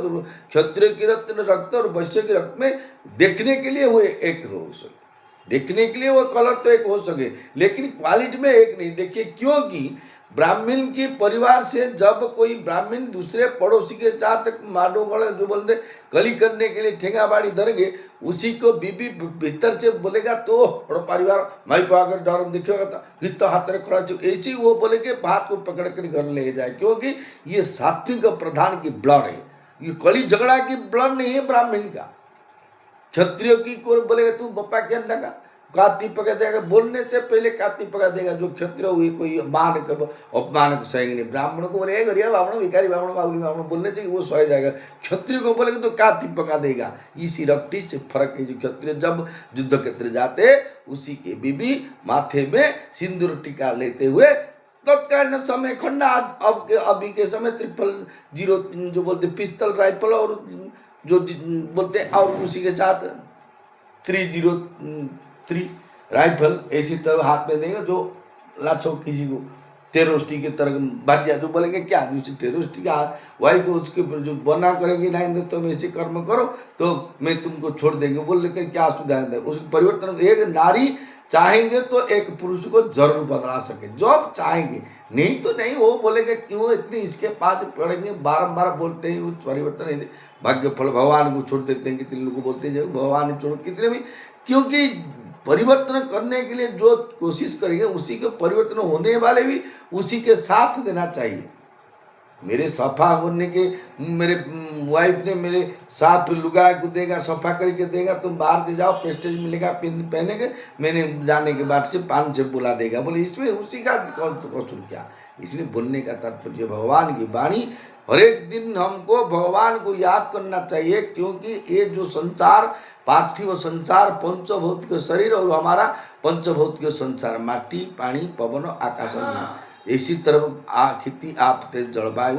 A: क्षत्रिय की रक्त और वैश्य की रक्त में देखने के लिए वो एक हो सके, देखने के लिए वो कलर तो एक हो सके, लेकिन क्वालिटी में एक नहीं। देखिए क्योंकि ब्राह्मण के परिवार से जब कोई ब्राह्मण दूसरे पड़ोसी के साथ माडोगढ़ जो बोलते गली करने के लिए ठेंगाबाड़ी धरेंगे, उसी को बीबी भीतर से बोलेगा तो बड़ो परिवार माई को अगर डर दिखेगा तो गीत हाथ में खड़ा ऐसे ही वो बोले कि हाथ को पकड़ कर घर ले जाए, क्योंकि ये सात्विक प्रधान की ब्लड है, ये कली झगड़ा की ब्लड नहीं है ब्राह्मण का। क्षत्रियो की कोई बोलेगा तू बप्पा क्या लगा काती पका देगा, बोलने से पहले काती पका देगा। जो क्षत्रिय हुई कोई मान कर अपमान को सहेंगे नहीं। ब्राह्मण को बोले गरिया ब्राह्मण भिखारी ब्राह्मण बाबुली ब्राह्मण बोलने से वो सह जाएगा। क्षत्रिय को बोलेगा तो काती पका देगा। इसी रक्ति से फर्क है। जो क्षत्रिय जब युद्ध क्षेत्र जाते उसी के बीबी माथे में सिंदूर टीका लेते हुए तत्कालीन समय खंडा, अब अभी के समय 000 जो बोलते पिस्तल राइफल और जो बोलते और उसी के साथ 303 राइफल ऐसी तरह हाथ में देंगे। जो लाछो किसी को टेरोरिस्टी की तरह भर जाए तो बोलेंगे क्या टेरोरिस्टी का वाइफ उसके जो बना करेंगे नहीं तो तुम ऐसे कर्म करो तो मैं तुमको छोड़ देंगे बोल लेकर क्या सुधार दे। उस परिवर्तन एक नारी चाहेंगे तो एक पुरुष को जरूर बदला सके, जब चाहेंगे, नहीं तो नहीं। वो बोलेंगे क्यों इतनी इसके पास पड़ेंगे, बारम्बार बोलते हैं उस परिवर्तन नहीं। भाग्य फल भगवान को छोड़ देते हैं, कितने लोग बोलते हैं भगवान छोड़ो कितने भी, क्योंकि परिवर्तन करने के लिए जो कोशिश करेंगे उसी के परिवर्तन होने वाले भी उसी के साथ देना चाहिए। मेरे सफा होने के मेरे वाइफ ने मेरे साफ लुगा को देगा, सफा करके देगा, तुम बाहर से जाओ प्रेस्टेज मिलेगा पहने के, मैंने जाने के बाद से 5 से बुला देगा। बोले इसमें उसी का कसूर क्या। इसलिए बोलने का तात्पर्य भगवान की वाणी हर एक दिन हमको भगवान को याद करना चाहिए, क्योंकि ये जो संसार पार्थिव संसार पंचभौतिक शरीर और हमारा पंचभौतिक संसार माटी पानी पवन आकाश इसी तरह खेती आप तेज जलवायु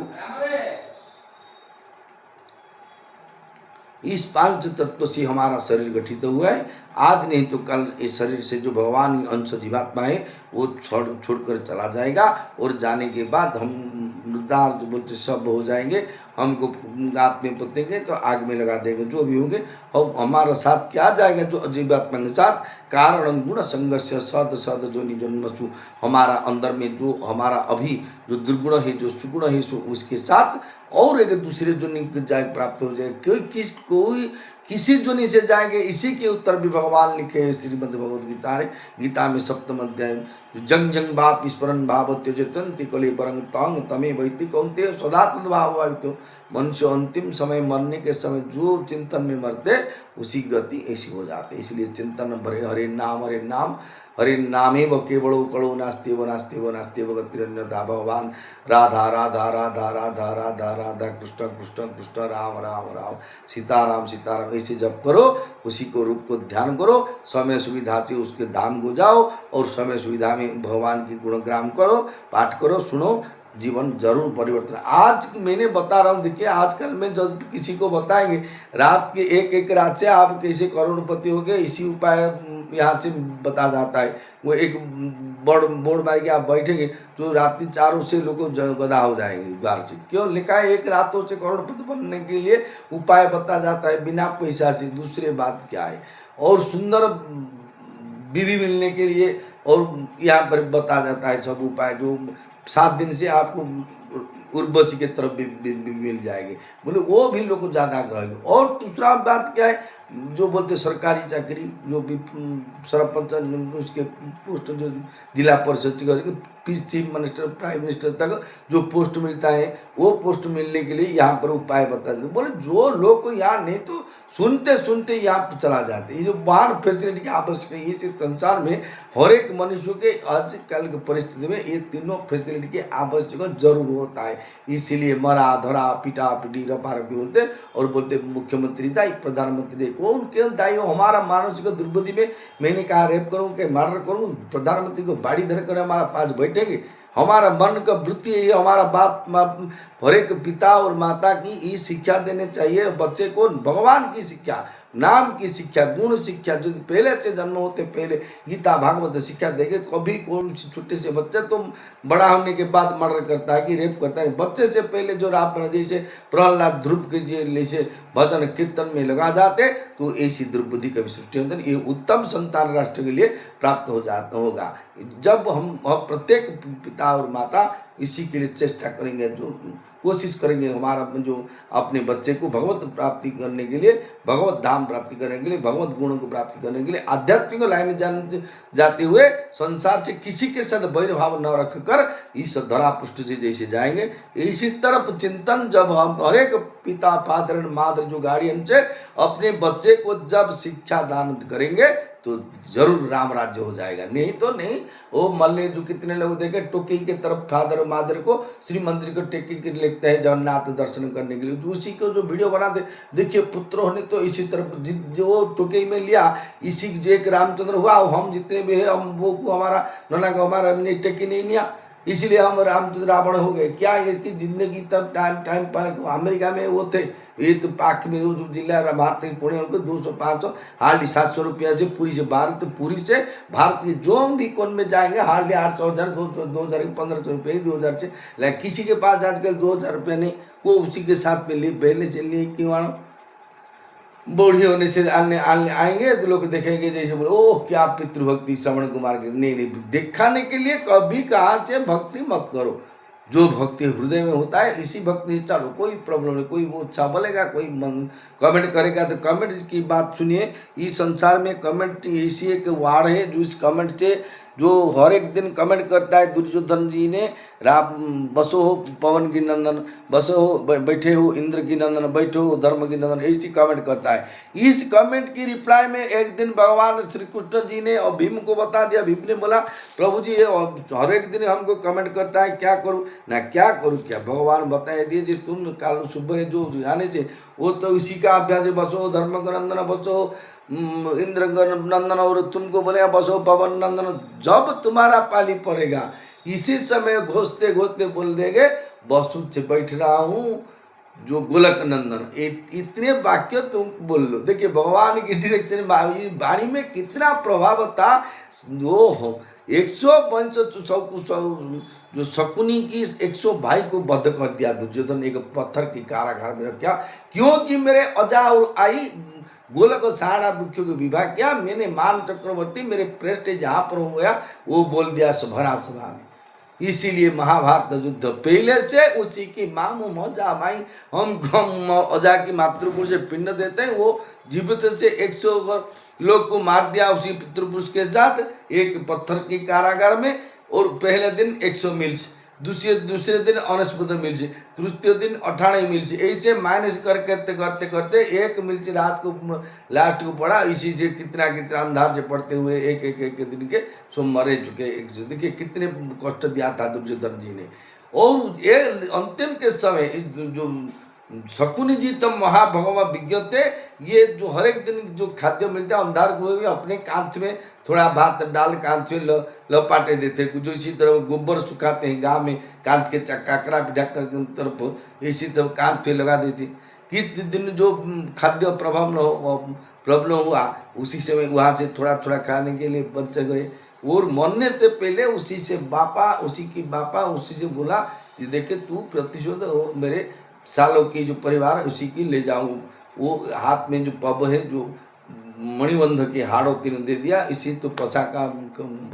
A: इस 5 तत्व से हमारा शरीर गठित हुआ है। आज नहीं तो कल इस शरीर से जो भगवान अंश जीवात्मा है वो छोड़कर चला जाएगा, और जाने के बाद हम मृदार जो बोलते सब हो जाएंगे। हमको गात में पोतेंगे तो आग में लगा देंगे, जो भी होंगे। और हमारा साथ क्या जाएगा जो जीवात्मा के साथ कारण गुण संघर्ष सद सद जो निजन्मसु, हमारा अंदर में जो हमारा अभी जो दुर्गुण है जो सुगुण है सो उसके साथ और एक दूसरे जो जाए प्राप्त हो जाए। कोई किसी जोनि से जाएंगे, इसी के उत्तर भी भगवान लिखे हैं श्रीमद् भगवद गीता है। गीता में 7वें अध्याय जंग जंग बाप स्मरण भाव त्यजतंति कले परंग तंग तमे वैति कौनते सदा तद भाव भावितो। मनुष्य अंतिम समय मरने के समय जो चिंतन में मरते उसी गति ऐसी हो जाते। इसलिए चिंतन भरे हरे नाम हरे नामे व केवलो कड़ो नास्ते व नास्ते व नास्ते व गतिरन्यथा। भगवान राधा राधा राधा राधा राधा राधा कृष्ण कृष्ण कृष्ण राम राम राम सीताराम सीताराम ऐसे जप करो, उसी को रूप को ध्यान करो। समय सुविधा से उसके धाम को जाओ और समय सुविधा में भगवान की गुणग्राम करो, पाठ करो, सुनो, जीवन जरूर परिवर्तन। आज मैंने बता रहा हूँ, देखिए आजकल में जब किसी को बताएंगे रात के एक रात से आप कैसे करोड़पति हो गए, इसी उपाय यहाँ से बता जाता है। वो एक बोर्ड मार के आप बैठेंगे तो रात्रि 4 से लोग गदा हो जाएंगे द्वार से। क्यों लिखा है? एक रातों से करोड़पति बनने के लिए उपाय बता जाता है बिना पैसा से। दूसरे बात क्या है? और सुंदर बीवी मिलने के लिए और यहाँ पर बता जाता है सब उपाय, जो 7 दिन से आपको उर्वशी के तरफ भी मिल जाएंगे। बोले वो भी लोग ज़्यादा करेंगे। और दूसरा बात क्या है, जो बोलते सरकारी चाकरी, जो भी सरपंच उसके पोस्ट जो जिला परिषद चीफ मिनिस्टर प्राइम मिनिस्टर तक जो पोस्ट मिलता है, वो पोस्ट मिलने के लिए यहाँ पर उपाय बता देते। बोले जो लोग को यहाँ नहीं तो सुनते सुनते यहाँ पर चला जाते। ये जो बाहर फैसिलिटी की आवश्यक है, इस संसार में हर एक मनुष्य के आजकल की परिस्थिति में ये तीनों फैसिलिटी की आवश्यक जरूर होता है। इसीलिए मरा धरा पिटा पिटी रपा रपी होते और बोलते मुख्यमंत्री दाई प्रधानमंत्री कौन क्यों दाई हो। हमारा मानसिक दुर्बुद्धि में मैंने कहा रेप करूँ कि मर्डर करूँ, प्रधानमंत्री को बाड़ी धर कर हमारा पास बैठेंगे। हमारा मन का वृत्ति है, हमारा बाप हर एक पिता और माता की ये शिक्षा देने चाहिए बच्चे को, भगवान की शिक्षा, नाम की शिक्षा, गुण शिक्षा। जो पहले से जन्म होते पहले गीता भागवत शिक्षा देंगे। कभी कौन छोटे से बच्चे तो बड़ा होने के बाद मर्डर करता है कि रेप करता है। बच्चे से पहले जो राम जैसे प्रहलाद ध्रुव के जैसे भजन कीर्तन में लगा जाते तो ऐसी दुर्बुद्धि का भी सृष्टि होता है। ये उत्तम संतान राष्ट्र के लिए प्राप्त हो जाता होगा जब हम प्रत्येक पिता और माता इसी के लिए चेष्टा करेंगे, जो कोशिश करेंगे हमारा जो अपने बच्चे को भगवत प्राप्ति करने के लिए, भगवत धाम प्राप्ति करने के लिए, भगवत गुणों को प्राप्ति करने के लिए आध्यात्मिक लाइन में जाते हुए संसार से किसी के साथ वैर भाव न रखकर इस धरा पृष्ठ से जैसे जाएंगे, इसी तरफ चिंतन जब हम हर एक पिता फादर एंड मादर जो गार्डियन से अपने बच्चे को जब शिक्षा दान करेंगे तो जरूर राम राज्य हो जाएगा। नहीं तो नहीं। वो मल्ले जो कितने लोग देखे टोकी के तरफ फादर मादर को श्री मंदिर को टेकी के लिखते हैं जगन्नाथ दर्शन करने के लिए, तो उसी को जो वीडियो बनाते देखिए पुत्र होने तो इसी तरफ जो टोकी में लिया, इसी एक रामचंद्र हुआ, हम जितने भी है हम वो हमारा नोना को हमारा हमने टेकी नहीं लिया, इसलिए हम रामचंद्र रावण हो गए। क्या इसकी जिंदगी तब टाइम पहले अमेरिका में वो थे, ये तो पाक में वो जो जिला भारत के पुणे उनको 200-500 हार्डली 700 रुपया से पूरी से भारत, तो पूरी से भारत के जो भी कोन में जाएंगे हार्डली 800-1000 2000 1500 रुपये 2000 से, लेकिन किसी के पास आजकल 2000 रुपये नहीं, वो उसी के साथ में लिए पहले से लिए क्यों आना। बूढ़ी होने से आएंगे तो लोग देखेंगे जैसे बोले ओह क्या पितृभक्ति श्रवण कुमार के, नहीं दिखाने के लिए कभी कहाँ से भक्ति मत करो, जो भक्ति हृदय में होता है इसी भक्ति से चलो, कोई प्रॉब्लम नहीं। कोई वो अच्छा बोलेगा, कोई कमेंट करेगा तो कमेंट की बात सुनिए। इस संसार में कमेंट ऐसी एक वाड़ है जो इस कमेंट से जो हर एक दिन कमेंट करता है। दुर्योधन जी ने राम बसो हो पवन की नंदन, बसो हो बैठे हो इंद्र की नंदन, बैठे हो धर्म की नंदन, ऐसी कमेंट करता है। इस कमेंट की रिप्लाई में एक दिन भगवान श्री कृष्ण जी ने और भीम को बता दिया। भीम ने बोला प्रभु जी हर एक दिन हमको कमेंट करता है, क्या करूँ ना क्या करूँ क्या। भगवान बताए दिए जी तुम काल सुबह जो आने से वो तो इसी का अभ्यास है, बसो धर्म का नंदन, बसो इंद्र नंदन, और तुमको बोले बसो पवन नंदन। जब तुम्हारा पाली पड़ेगा इसी समय घोषते घोषते बोल देंगे बसु से बैठ रहा हूँ जो गोलक नंदन। इतने वाक्य तुम बोल लो। देखिए भगवान की डायरेक्शन वाणी में कितना प्रभाव था। वो 100 जो शकुनी की 100 भाई को वध कर दिया दुर्योधन, एक पत्थर की कारागार में रखा, क्योंकि मेरे अजा और आई गोलक और सारा वृक्षों को विवाह किया। मैंने मान चक्रवर्ती मेरे प्रेस्टेज जहाँ पर हो गया वो बोल दिया भरा सभा में। इसीलिए महाभारत युद्ध पहले से उसी की मामू मौजा माई हम अजा की मातृपुरुष से पिंड देते हैं। वो जीवित से 100 लोग को मार दिया उसी पितृपुरुष के साथ एक पत्थर के कारागार में। और पहले दिन 100 मील्स, दूसरे दिन 69 मील से, तृतीय दिन 98 मील से, ऐसे माइनस करते करते 1 मील से रात को लास्ट को पड़ा। इसी से कितना अंधार से पढ़ते हुए एक दिन के सो मरे चुके। देखिए कितने कष्ट दिया था दुर्योधन जी ने। और ये अंतिम के समय जो शकुनी जी तो महाभगवान विज्ञ थे। ये जो हर एक दिन जो खाद्य मिलता है अंधार को अपने कांच में थोड़ा भात डाल कांच में लपाटे देते, जो इसी तरह गोबर सुखाते हैं गांव में कांच के काकरा ढक्कन की तरफ इसी तरह कांच पे लगा देती। किस दिन जो खाद्य प्रॉब्लम हुआ उसी समय वहाँ से थोड़ा थोड़ा खाने के लिए बच गए। और मरने से पहले उसी से बापा उसी से बोला कि देखे तू प्रतिशोध मेरे सालों की जो परिवार है उसी की ले जाऊँ। वो हाथ में जो पब है जो मणिबंध के हाड़ों तीन दे दिया, इसी तो पसा का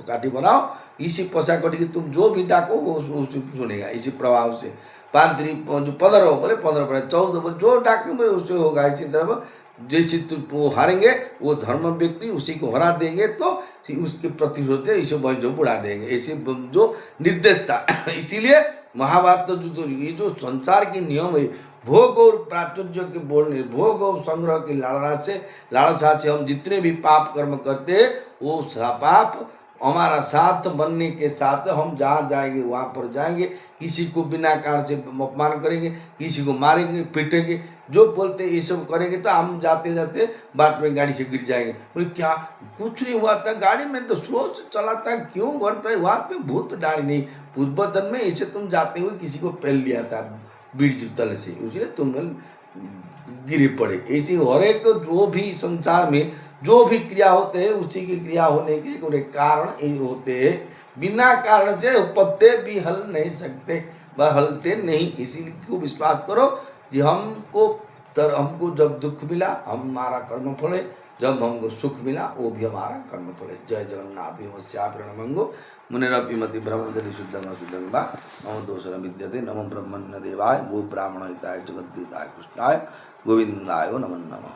A: काठी बनाओ, इसी पसा काठी की तुम जो भी डाको वो उसी सुनेगा। इसी प्रभाव से 5 जो 15 बोले 15 बोले 14 बोले जो डाकेंगे उसे होगा। इसी तरह जैसे वो हारेंगे वो धर्म व्यक्ति उसी को हरा देंगे तो उसके प्रतिशोध से इसे जो बुढ़ा देंगे, ऐसे जो निर्देश था। इसीलिए महाभारत ये जो संसार की नियम है भोग और प्राचुर्य के बोलने, भोग और संग्रह की लालसा से हम जितने भी पाप कर्म करते हैं वो पाप हमारा साथ बनने के साथ हम जहाँ जाएंगे वहाँ पर जाएंगे। किसी को बिना कारण से अपमान करेंगे, किसी को मारेंगे पीटेंगे, जो बोलते ये सब करेंगे तो हम जाते जाते बाद में गाड़ी से गिर जाएंगे। बोले क्या कुछ नहीं हुआ था, गाड़ी में तो सोच चला था, क्यों घर पर वहाँ पे भूत डाली नहीं। पूर्वजन्म में ऐसे तुम जाते हुए किसी को पहल लिया था बीज तल से, इसलिए तुम गिरे पड़े। ऐसे हर एक जो भी संसार में जो भी क्रिया होते हैं उसी की क्रिया होने के कारण ये होते हैं। बिना कारण से पत्ते भी हल नहीं सकते, वह हलते नहीं। इसीलिए क्यों विश्वास करो कि हमको जब दुख मिला हमारा कर्म फल है, जब हमको सुख मिला वो भी हमारा कर्म फल है। जय जगन्नाथ प्रणमंगो मुनिरपि मति ब्रह्मचर्य शुद्धम शुद्धम वा नमो दोषर विद्यते नमो ब्रह्मण्य देवाय गो ब्राह्मण हिताय जगद्दिताय कृष्णाय गोविंदाय नमो नमः।